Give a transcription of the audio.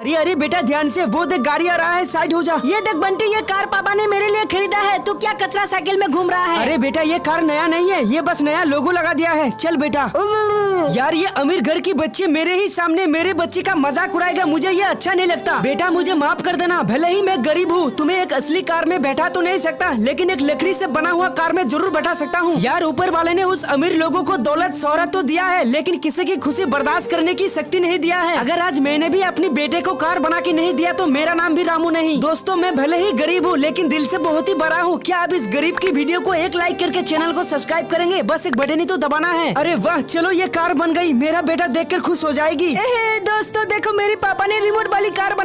अरे अरे बेटा ध्यान से, वो देख गाड़ी आ रहा है, साइड हो जा। ये देख बंटी, ये कार पापा ने मेरे लिए खरीदा है, तू क्या कचरा साइकिल में घूम रहा है? अरे बेटा ये कार नया नहीं है, ये बस नया लोगो लगा दिया है। चल बेटा। यार ये अमीर घर की बच्ची मेरे ही सामने मेरे बच्ची का मजाक उड़ाएगा, मुझे ये अच्छा नहीं लगता। बेटा मुझे माफ कर देना, भले ही मैं गरीब हूँ, तुम्हें एक असली कार में बैठा तो नहीं सकता, लेकिन एक लकड़ी से बना हुआ कार में जरूर बैठा सकता हूँ। यार ऊपर वाले ने उस अमीर लोगों को दौलत शोहरत तो दिया है, लेकिन किसी की खुशी बर्दाश्त करने की शक्ति नहीं दिया है। अगर आज मैंने भी अपने बेटे को कार बना के नहीं दिया तो मेरा नाम भी रामू नहीं। दोस्तों मैं भले ही गरीब हूँ, लेकिन दिल से बहुत ही बड़ा हूँ। क्या आप इस गरीब की वीडियो को एक लाइक करके चैनल को सब्सक्राइब करेंगे? बस एक बटन ही तो दबाना है। अरे वाह, चलो ये कार बन गई, मेरा बेटा देखकर खुश हो जाएगी। दोस्तों देखो, मेरे पापा ने रिमोट वाली कार बनाई।